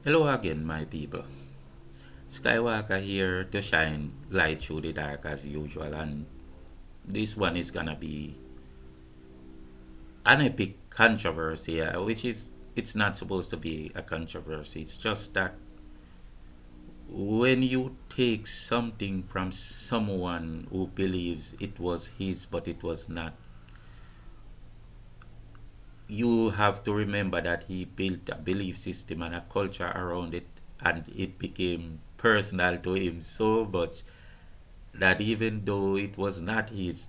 Hello again, my people. Skywalker here to shine light through the dark as usual, and this one is gonna be an epic controversy, which is it's not supposed to be a controversy. It's just that when you take something from someone who believes it was his but it was not, you have to remember that he built a belief system and a culture around it, and it became personal to him so much that even though it was not his,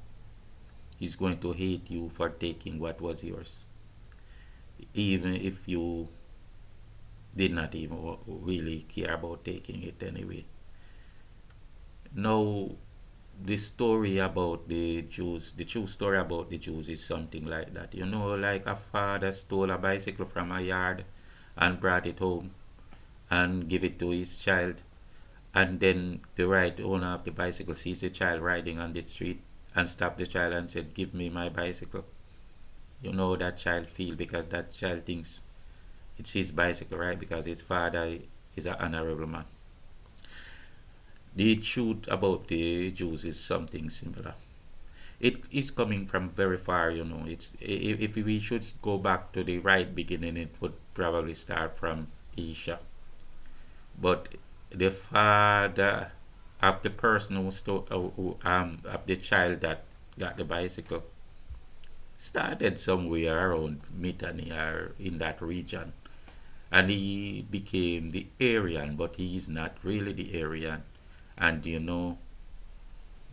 he's going to hate you for taking what was yours, even if you did not even really care about taking it anyway. Now, the story about the Jews, the true story about the Jews is something like that. You know, like a father stole a bicycle from a yard and brought it home and give it to his child. And then the right owner of the bicycle sees the child riding on the street and stop the child and said, "Give me my bicycle." You know that child feel because that child thinks it's his bicycle, right? Because his father is an honorable man. The truth about the Jews is something similar. It is coming from very far, you know. It's if we should go back to the right beginning, it would probably start from Isha. But the father of the person of the child that got the bicycle started somewhere around Mittani or in that region, and he became the Aryan, but he is not really the Aryan. And you know,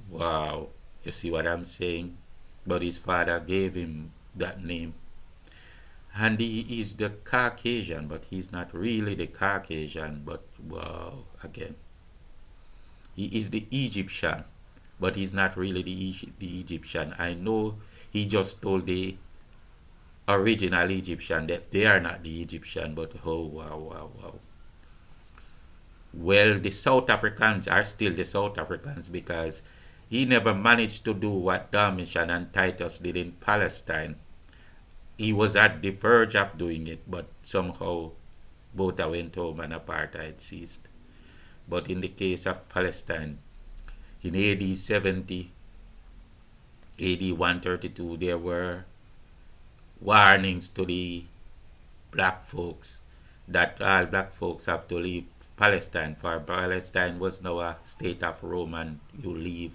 wow, you see what I'm saying? But his father gave him that name. And he is the Caucasian, but he's not really the Caucasian. But wow, again, he is the Egyptian, but he's not really the Egyptian. I know he just told the original Egyptian that they are not the Egyptian, but oh wow, wow, wow. Well, the South Africans are still the South Africans because he never managed to do what Domitian and Titus did in Palestine. He was at the verge of doing it, but somehow both went home and apartheid ceased. But in the case of Palestine, in AD 70, AD 132, there were warnings to the black folks that all black folks have to leave Palestine, for Palestine was now a state of Rome, and you leave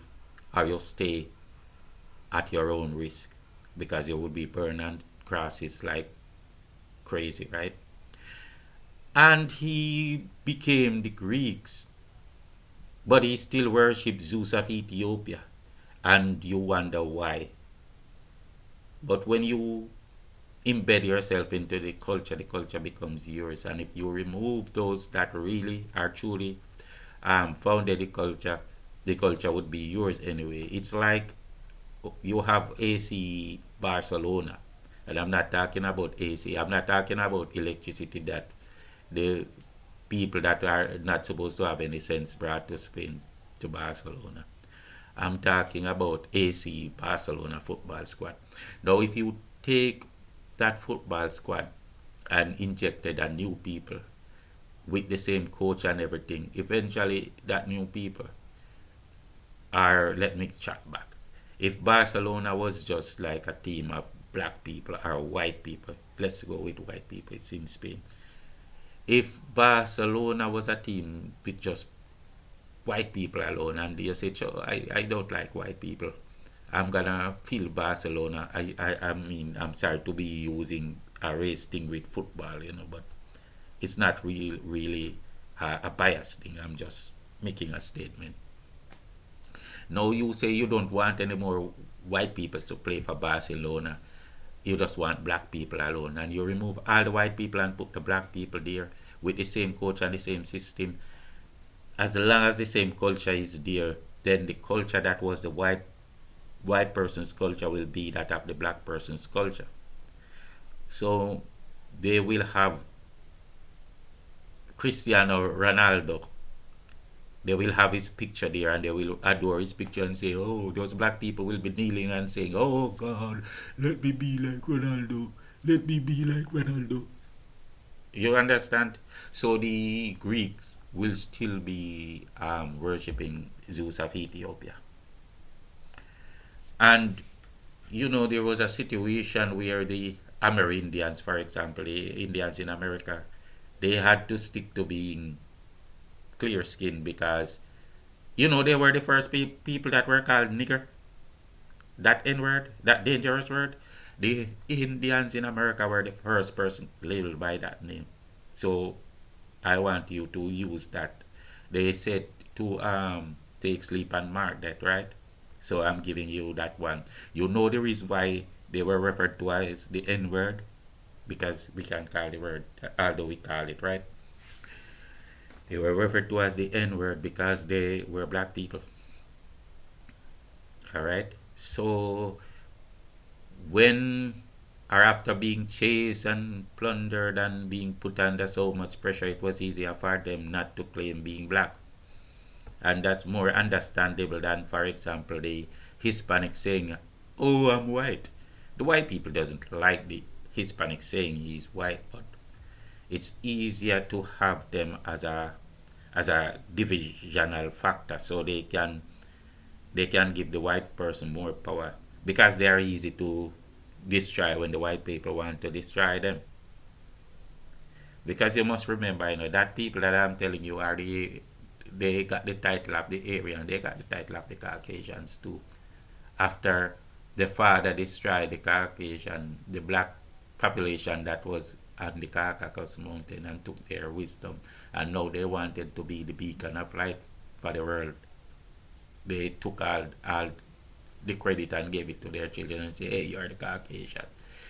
or you stay at your own risk because you would be burned on crosses like crazy, right? And he became the Greeks, but he still worshipped Zeus of Ethiopia, and you wonder why. But when you embed yourself into the culture becomes yours. And if you remove those that really are truly founded the culture would be yours anyway. It's like you have AC Barcelona, and I'm not talking about AC. I'm not talking about electricity that the people that are not supposed to have any sense brought to Spain, to Barcelona. I'm talking about AC Barcelona football squad. Now, if you take that football squad and injected a new people with the same coach and everything, eventually that new people are, let me chat back. If Barcelona was just like a team of black people or white people, let's go with white people, it's in Spain. If Barcelona was a team with just white people alone, and you say, I don't like white people, I'm gonna feel Barcelona. I mean, I'm sorry to be using a race thing with football, you know, but it's not really a biased thing. I'm just making a statement. Now you say you don't want any more white people to play for Barcelona. You just want black people alone, and you remove all the white people and put the black people there with the same coach and the same system. As long as the same culture is there, then the culture that was the white person's culture will be that of the black person's culture. So they will have Cristiano Ronaldo. They will have his picture there and they will adore his picture and say, oh, those black people will be kneeling and saying, oh God, let me be like Ronaldo. Let me be like Ronaldo. You understand? So the Greeks will still be worshipping Zeus of Ethiopia. And there was a situation where the Amerindians, for example, the Indians in America, they had to stick to being clear skinned because, they were the first people that were called nigger. That N word, that dangerous word. The Indians in America were the first person labeled by that name. So I want you to use that. They said to take sleep and mark that, right? So I'm giving you that one. You know the reason why they were referred to as the N word? Because we can't call the word, although we call it, right? They were referred to as the N word because they were black people. All right. So when or after being chased and plundered and being put under so much pressure, it was easier for them not to claim being black. And that's more understandable than, for example, the Hispanic saying, "Oh, I'm white." The white people doesn't like the Hispanic saying he's white, but it's easier to have them as a divisional factor, so they can give the white person more power because they are easy to destroy when the white people want to destroy them. Because you must remember, that people that I'm telling you are they got the title of the Aryan, they got the title of the Caucasians too. After the father destroyed the Caucasian, the black population that was on the Caucasus Mountain and took their wisdom, and now they wanted to be the beacon of light for the world. They took all the credit and gave it to their children and say, "Hey, you're the Caucasian.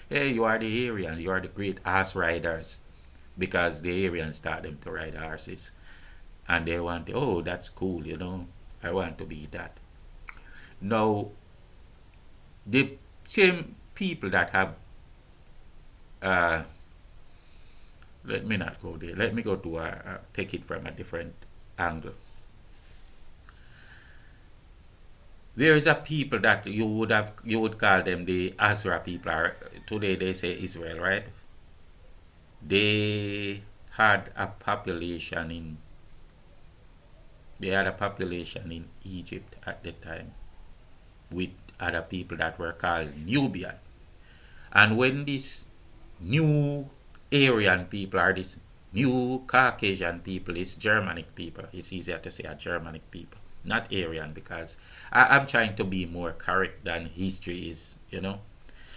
Hey, you are the Aryan. You are the great horse riders." Because the Aryans taught them to ride horses. And they want, oh, that's cool. I want to be that. Now, the same people that have, uh, let me not go there. Let me go to, take it from a different angle. There is a people that you would call them the Azra people, or today they say Israel, right? They had a population in they had a population in Egypt at the time with other people that were called Nubian. And when these new Aryan people or this new Caucasian people is Germanic people, it's easier to say a Germanic people, not Aryan, because I'm trying to be more correct than history is.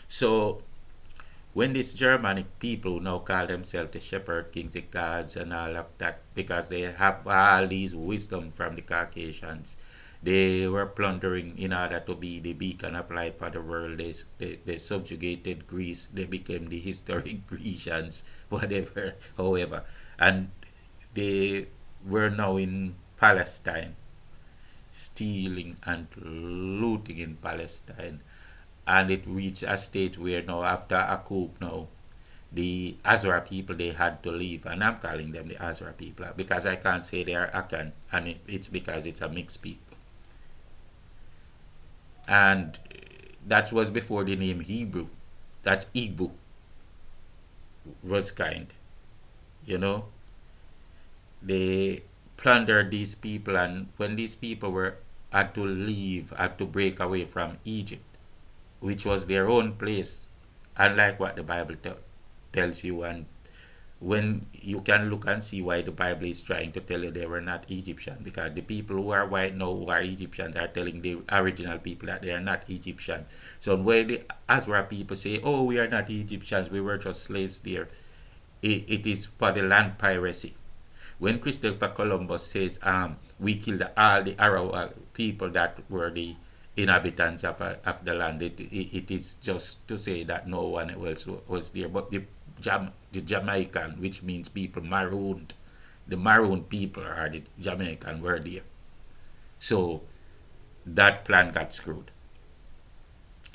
So when these Germanic people now call themselves the shepherd kings, the gods, and all of that, because they have all these wisdom from the Caucasians, they were plundering in order to be the beacon of light for the world. They subjugated Greece. They became the historic Grecians, whatever, however. And they were now in Palestine, stealing and looting in Palestine. And it reached a stage where now, after a coup now, the Azra people, they had to leave. And I'm calling them the Azra people because I can't say they are Akan, and it's because it's a mixed people. And that was before the name Hebrew. That's Igbo was kind. You know, they plundered these people, and when these people were had to leave, had to break away from Egypt, which was their own place, unlike what the Bible tells you. And when you can look and see why the Bible is trying to tell you they were not Egyptian, because the people who are white now who are Egyptians are telling the original people that they are not Egyptian. So when the Azra people say, "Oh, we are not Egyptians, we were just slaves there," it is for the land piracy. When Christopher Columbus says, "We killed all the Arab people that were the inhabitants of the land," it is just to say that no one else was there. But the Jamaican, which means people marooned, the marooned people are the Jamaican were there. So that plan got screwed.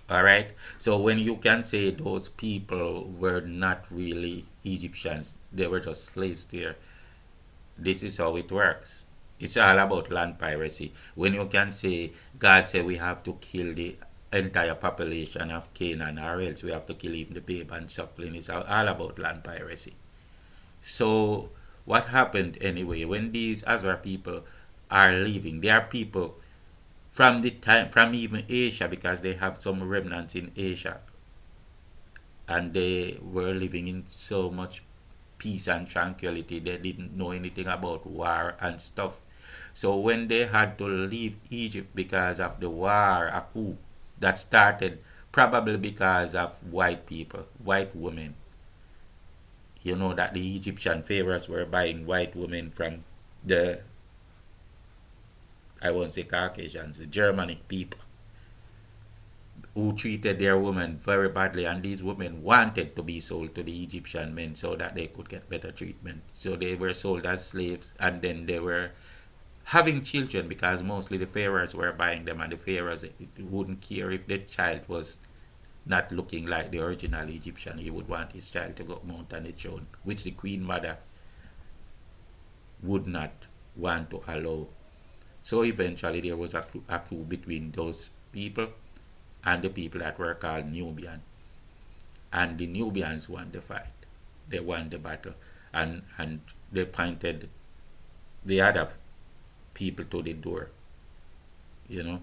All right. So when you can say those people were not really Egyptians, they were just slaves there. This is how it works. It's all about land piracy. When you can say God said we have to kill the entire population of Canaan, or else we have to kill even the babe and suckling, it's all about land piracy. So what happened anyway, when these Azra people are leaving, they are people from the time, from even Asia, because they have some remnants in Asia, and they were living in so much peace and tranquility. They didn't know anything about war and stuff. So when they had to leave Egypt because of the war, a coup that started probably because of white people, white women. You know that the Egyptian pharaohs were buying white women from the, I won't say Caucasians, the Germanic people, who treated their women very badly, and these women wanted to be sold to the Egyptian men so that they could get better treatment. So they were sold as slaves, and then they were having children because mostly the pharaohs were buying them, and the pharaohs wouldn't care if the child was not looking like the original Egyptian. He would want his child to go mount on the throne, which the queen mother would not want to allow. So eventually there was a coup between those people and the people that were called Nubian. And the Nubians won the fight. They won the battle. And they pointed the other people to the door, you know.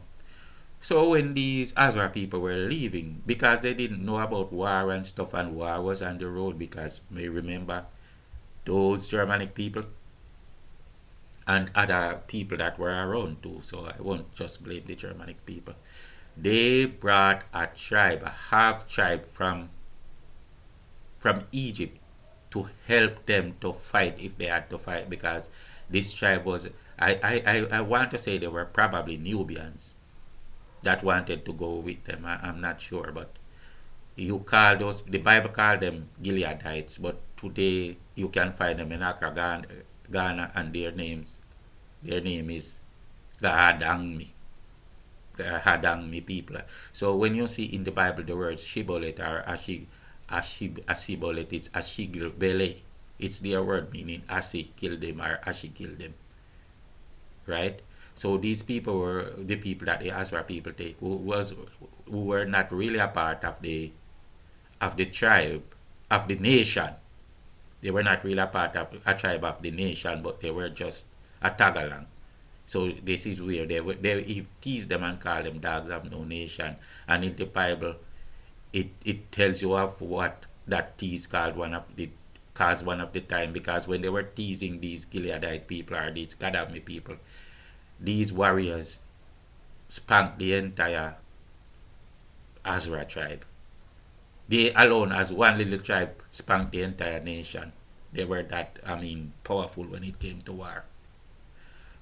So when these Azra people were leaving, because they didn't know about war and stuff, and war was on the road, because may remember those Germanic people and other people that were around too. So I won't just blame the Germanic people. They brought a tribe, a half tribe from Egypt to help them to fight if they had to fight, because this tribe was, I want to say they were probably Nubians that wanted to go with them. I'm not sure, but you call those, the Bible called them Gileadites, but today you can find them in Accra, Ghana, and their name is Gahadangmi. Gahadangmi people. So when you see in the Bible the word Shibolet or Ashibolet, it's Ashigbele. It's their word meaning Ashi killed them or Ashi killed them. Right? So these people were the people that the Azra people take, who were not really a part of the tribe, of the nation. They were not really a part of a tribe of the nation, but they were just a tag-along. So this is where he teased them and called them dogs of no nation. And in the Bible, it tells you of what that tease called one of the time, because when they were teasing these Gileadite people or these Gadami people, these warriors spanked the entire Azra tribe. They alone, as one little tribe, spanked the entire nation. They were that, powerful when it came to war.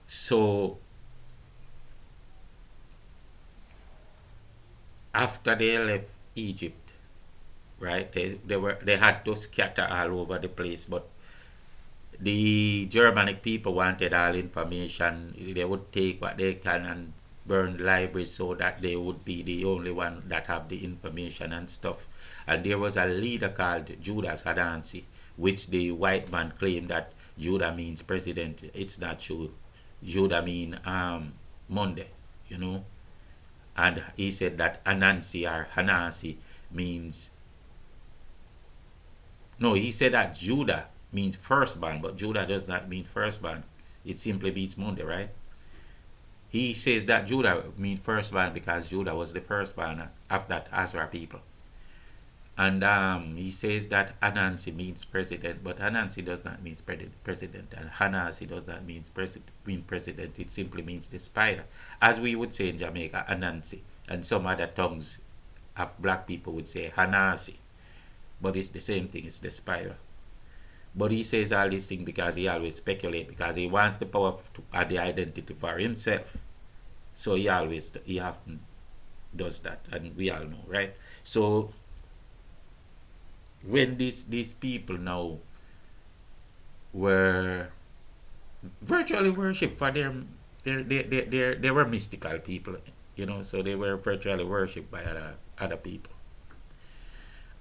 So after they left Egypt, right, they had to scatter all over the place, but the Germanic people wanted all information. They would take what they can and burn libraries so that they would be the only one that have the information and stuff. And there was a leader called Judas Hadansi, which the white man claimed that Judah means president. It's not true. Judah mean Monday, you know. And he said that Anansi or Hanasi means, no, he said that Judah means firstborn, but Judah does not mean firstborn. It simply means Monday, right? He says that Judah means firstborn because Judah was the firstborn of that Azra people. And he says that Anansi means president, but Anansi does not mean president, and Hanasi does not mean president. It simply means the spider, as we would say in Jamaica, Anansi, and some other tongues of black people would say Hanasi, but it's the same thing. It's the spider. But he says all these things because he always speculates, because he wants the power to add the identity for himself. So he often does that, and we all know, right? So when these people now were virtually worshipped for they were mystical people, you know, so they were virtually worshipped by other people.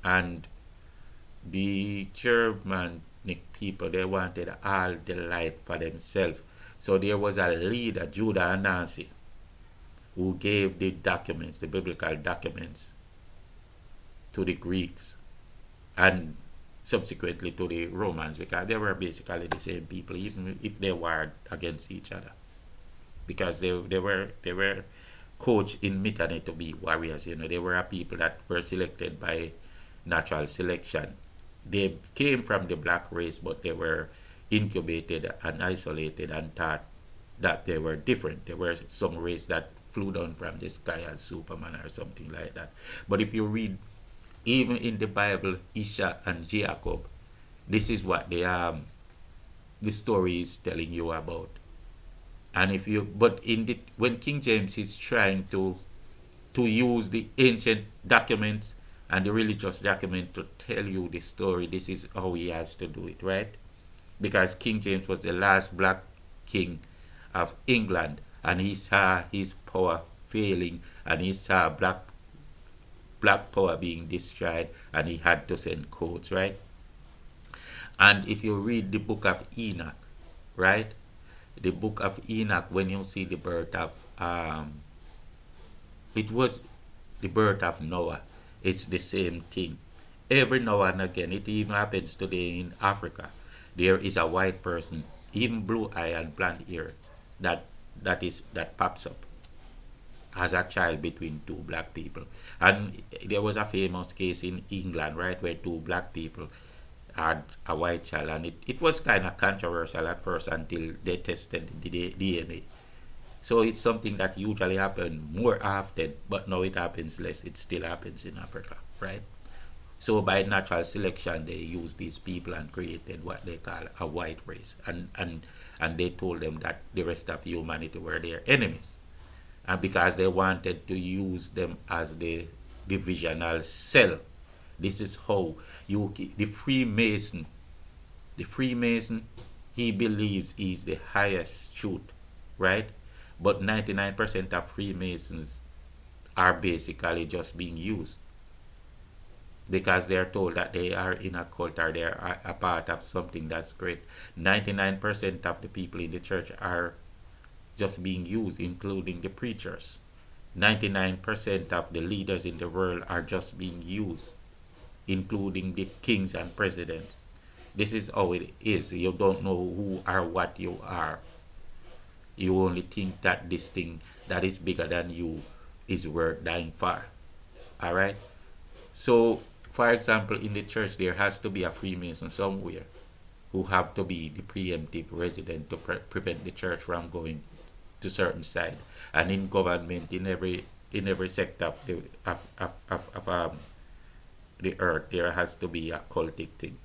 And the Germanic people, they wanted all the light for themselves. So there was a leader, Judah Anansi, who gave the documents, the biblical documents, to the Greeks, and subsequently to the Romans, because they were basically the same people, even if they warred against each other, because they were coached in mythology to be warriors. They were a people that were selected by natural selection. They came from the black race, but they were incubated and isolated and thought that they were different. There were some race that flew down from the sky as Superman or something like that. But if you read even in the Bible, Isha and Jacob, this is what the story is telling you about. And if you but in the when King James is trying to use the ancient documents and the religious document to tell you the story, this is how he has to do it, right? Because King James was the last black king of England, and he saw his power failing, and he saw black power being destroyed, and he had to send codes, right? And if you read the book of Enoch, right? The book of Enoch, when you see the birth of it was the birth of Noah, it's the same thing. Every now and again, it even happens today in Africa. There is a white person, even blue eye and blonde hair, that that pops up as a child between two black people. And there was a famous case in England, right, where two black people had a white child, and it was kind of controversial at first until they tested the DNA. So it's something that usually happens more often, but now it happens less. It still happens in Africa, right? So by natural selection, they used these people and created what they call a white race, and they told them that the rest of humanity were their enemies, and because they wanted to use them as the divisional cell. This is how the Freemason, he believes he's the highest truth, right? But 99% of Freemasons are basically just being used because they're told that they are in a cult or they're a part of something that's great. 99% of the people in the church are just being used, including the preachers. 99% of the leaders in the world are just being used, including the kings and presidents. This is how it is. You don't know who or what you are. You only think that this thing that is bigger than you is worth dying for. All right? So, for example, in the church, there has to be a Freemason somewhere who have to be the preemptive resident to prevent the church from going to certain side. And in government, in every sector of the earth, there has to be a cultic thing,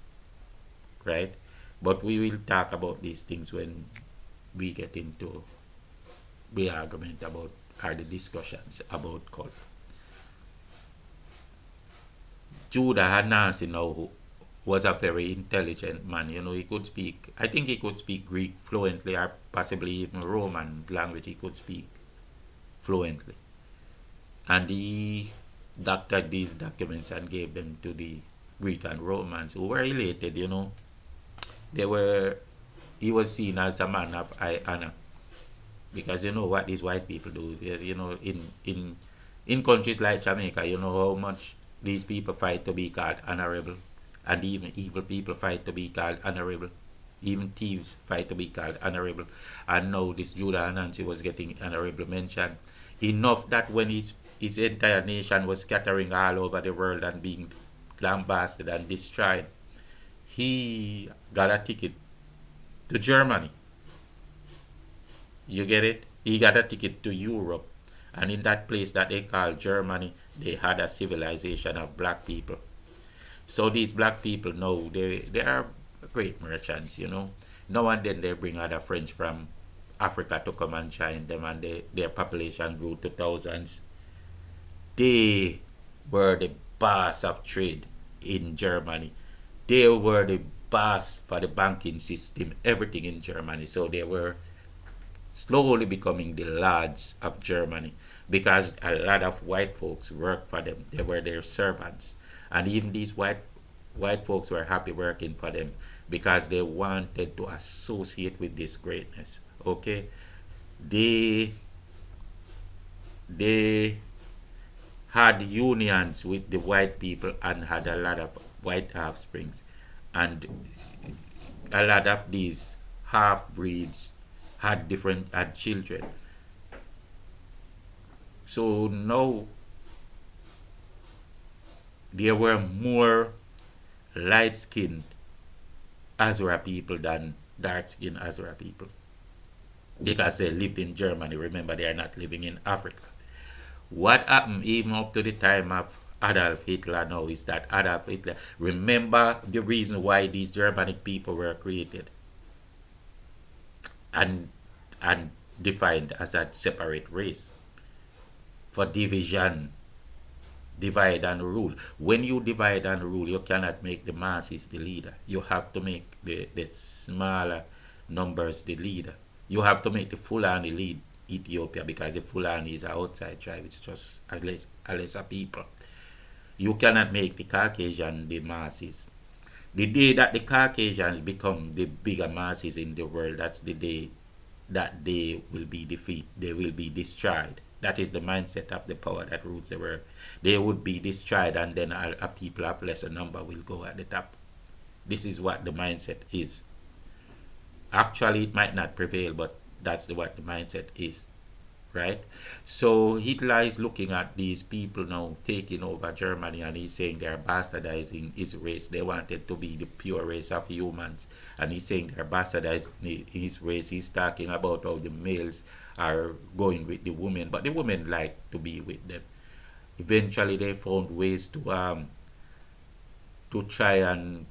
right? But we will talk about these things when we get into the argument about or the discussions about cult. Judah Hanasi now was a very intelligent man. He could speak, I think he could speak Greek fluently or possibly even Roman language he could speak fluently. And he doctored these documents and gave them to the Greek and Romans who were elated. They were, he was seen as a man of high honor because you know what these white people do. In countries like Jamaica, you know how much these people fight to be called honorable, and even evil people fight to be called honorable. Even thieves fight to be called honorable. And now this Judah Anansi was getting honorable mention. Enough that when his entire nation was scattering all over the world and being lambasted and destroyed, he got a ticket to Germany. You get it? He got a ticket to Europe. And in that place that they call Germany, they had a civilization of black people. So these black people now, they are great merchants. Now and then they bring other friends from Africa to come and join them, and their population grew to thousands. They were the boss of trade in Germany. They were the boss for the banking system, everything in Germany. So they were slowly becoming the lords of Germany because a lot of white folks worked for them. They were their servants. And even these white folks were happy working for them because they wanted to associate with this greatness. Okay? They had unions with the white people and had a lot of white offsprings. and a lot of these half breeds had children. So now there were more light skinned Azra people than dark skinned Azra people because they lived in Germany. Remember, they are not living in Africa. What happened even up to the time of Adolf Hitler now is that Adolf Hitler, remember the reason why these Germanic people were created and and defined as a separate race for division, divide and rule. When you divide and rule, you cannot make the masses the leader. You have to make the smaller numbers the leader. You have to make the Fulani lead Ethiopia because the Fulani is an outside tribe. It's just a lesser people. You cannot make the Caucasian the masses. The day that the Caucasians become the bigger masses in the world, that's the day that they will be defeated. They will be destroyed. That is the mindset of the power that rules the world. They would be destroyed, and then a people of lesser number will go at the top. This is what the mindset is. Actually, it might not prevail, but that's what the mindset is, right? So Hitler is looking at these people now taking over Germany, and he's saying they're bastardizing his race. They wanted to be the pure race of humans, and he's saying they're bastardizing his race. He's talking about how the males are going with the women, but the women like to be with them. Eventually, they found ways to try and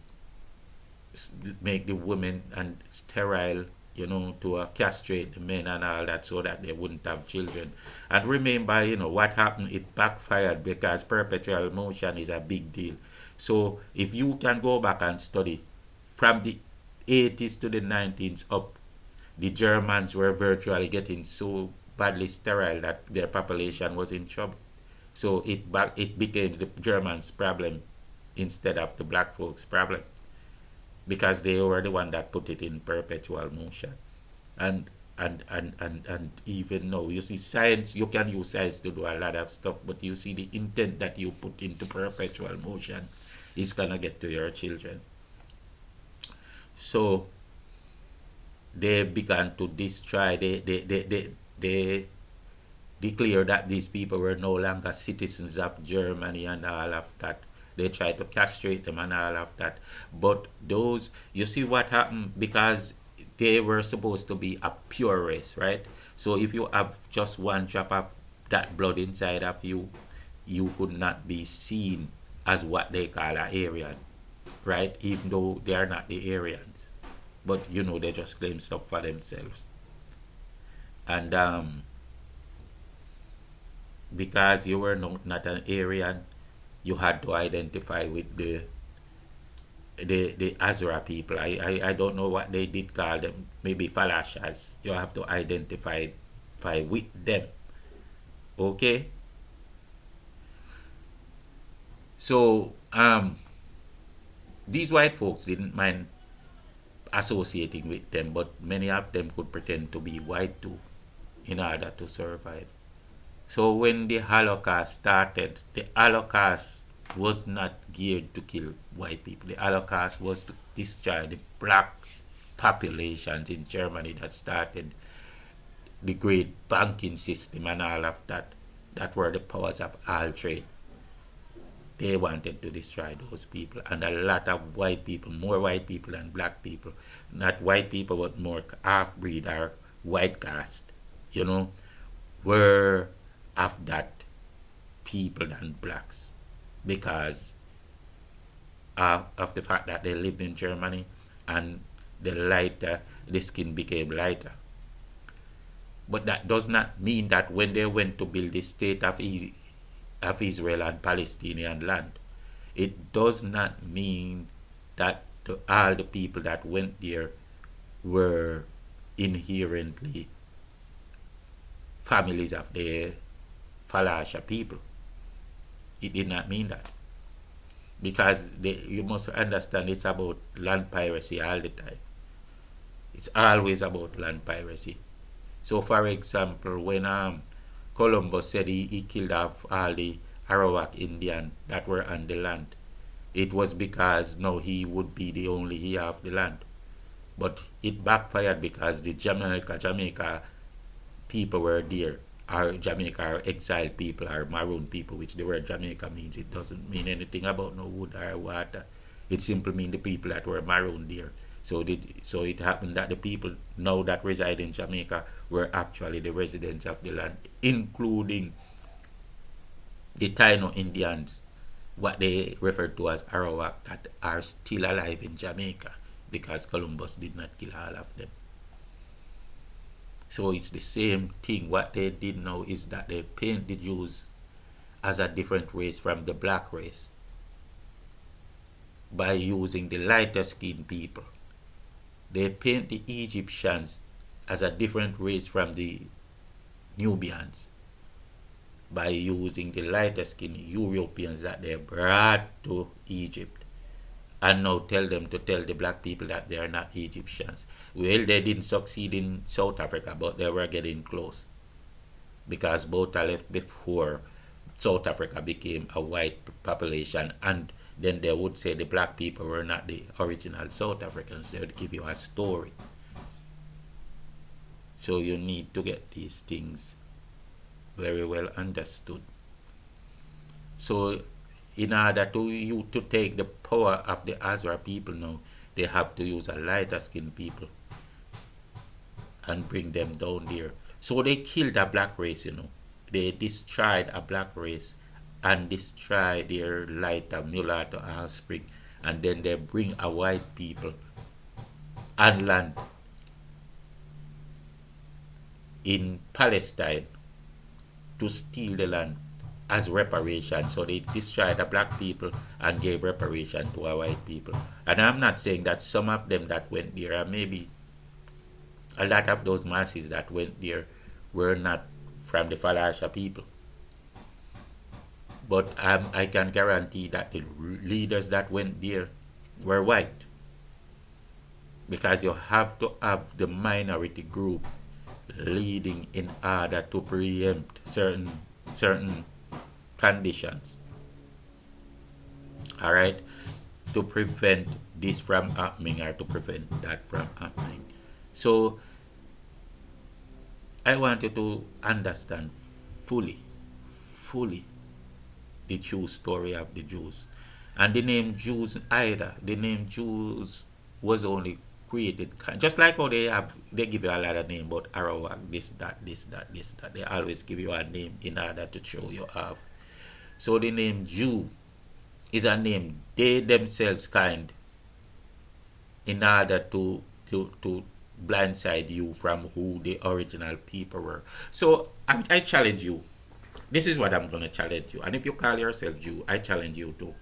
make the women and sterile, to castrate the men and all that so that they wouldn't have children. And remember, what happened, it backfired because perpetual motion is a big deal. So if you can go back and study from the 80s to the 90s up, the Germans were virtually getting so badly sterile that their population was in trouble. So it became the Germans' problem instead of the black folks' problem, because they were the one that put it in perpetual motion. And even now, you see, science, you can use science to do a lot of stuff, but you see the intent that you put into perpetual motion is gonna get to your children. So they began to destroy, they declared that these people were no longer citizens of Germany and all of that. They tried to castrate them and all of that. But those, you see what happened, because they were supposed to be a pure race, right? So if you have just one drop of that blood inside of you, you could not be seen as what they call an Aryan, right? Even though they are not the Aryans. But they just claim stuff for themselves. And because you were not an Aryan, you had to identify with the Azra people. I don't know what they did call them. Maybe Falashas. You have to identify with them. Okay? So these white folks didn't mind associating with them, but many of them could pretend to be white too in order to survive. So when the Holocaust started, the Holocaust was not geared to kill white people. The Holocaust was to destroy the black populations in Germany that started the great banking system and all of that. That were the powers of all trade. They wanted to destroy those people. And a lot of white people, more white people than black people, not white people but more half-breed or white caste, were of that people than blacks, because of the fact that they lived in Germany, and the skin became lighter. But that does not mean that when they went to build the state of Israel and Palestinian land, it does not mean that all the people that went there were inherently families of the Falasha people. It did not mean that. Because you must understand, it's about land piracy all the time. It's always about land piracy. So, for example, when Columbus said he killed off all the Arawak Indian that were on the land, it was because no, he would be the only heir of the land. But it backfired because the Jamaica people were there. Our Jamaica are exiled people, are maroon people, which the word Jamaica means. It doesn't mean anything about no wood or water. It simply means the people that were maroon there. So it happened that the people now that reside in Jamaica were actually the residents of the land, including the Taino Indians, what they refer to as Arawak, that are still alive in Jamaica because Columbus did not kill all of them. So it's the same thing. What they did now is that they paint the Jews as a different race from the black race by using the lighter skinned people. They paint the Egyptians as a different race from the Nubians by using the lighter skinned Europeans that they brought to Egypt, and now tell them to tell the black people that they are not Egyptians. Well, they didn't succeed in South Africa, but they were getting close because Botha left before South Africa became a white population, and then they would say the black people were not the original South Africans. They would give you a story. So you need to get these things very well understood. So in order to you to take the power of the Azra people now, they have to use a lighter skinned people and bring them down there. So they killed a black race, They destroyed a black race and destroy their lighter mulatto offspring, and then they bring a white people and land in Palestine to steal the land as reparation. So they destroyed the black people and gave reparation to our white people. And I'm not saying that some of them that went there, or maybe a lot of those masses that went there, were not from the Falasha people. But I can guarantee that the leaders that went there were white. Because you have to have the minority group leading in order to preempt certain conditions. All right, to prevent this from happening or to prevent that from happening. So I want you to understand fully the true story of the Jews. And the name Jews the name Jews was only created, just like how they give you a lot of name about Arawak, this, that. They always give you a name in order to show you off. So the name Jew is a name they themselves kind in order to blindside you from who the original people were. So I challenge you. This is what I'm going to challenge you. And if you call yourself Jew, I challenge you too.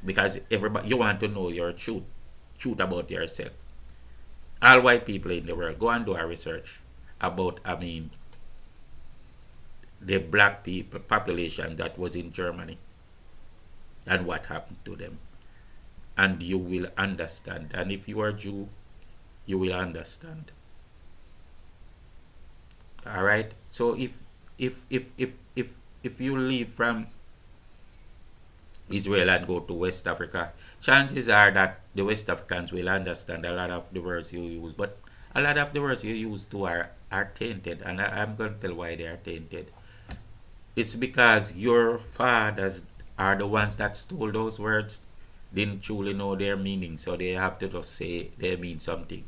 Because everybody, you want to know your truth about yourself. All white people in the world, go and do a research about, the black people population that was in Germany and what happened to them. And you will understand. And if you are Jew, you will understand. All right. So if you leave from Israel and go to West Africa, chances are that the West Africans will understand a lot of the words you use, but a lot of the words you use too are tainted, and I'm going to tell why they are tainted. It's because your fathers are the ones that stole those words, didn't truly know their meaning, so they have to just say they mean something.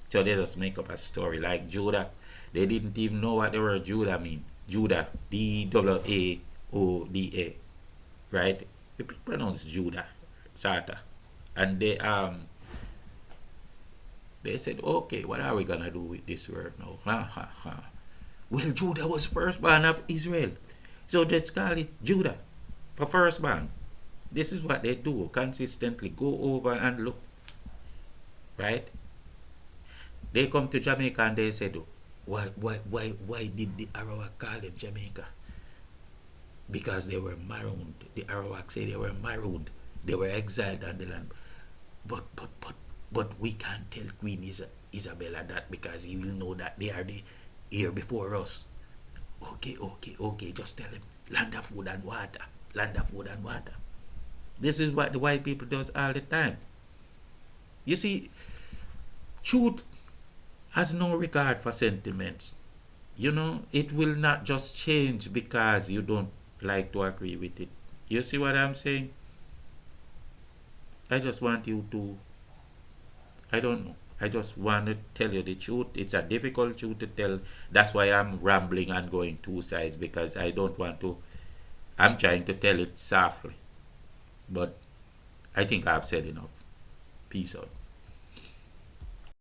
So they just make up a story. Like Judah, they didn't even know what the word Judah mean. Judah, Daoda, right? People pronounce Judah, Sata, and they said, okay, what are we gonna do with this word now? Well, Judah was firstborn of Israel, so let's call it Judah for firstborn. This is what they do consistently. Go over and look, right? They come to Jamaica and they said, why did the Arawak call them Jamaica? Because they were marooned. The Arawak say they were marooned. They were exiled on the land. But we can't tell Queen Isabella that, because he will know that they are here before us. Okay, just tell him land of food and water. Land of food and water. This is what the white people does all the time. You see, truth has no regard for sentiments. You know, it will not just change because you don't like to agree with it. You see what I'm saying? I just want you to, I don't know. I just want to tell you the truth. It's a difficult truth to tell. That's why I'm rambling and going two sides because I don't want to. I'm trying to tell it softly. But I think I've said enough. Peace out.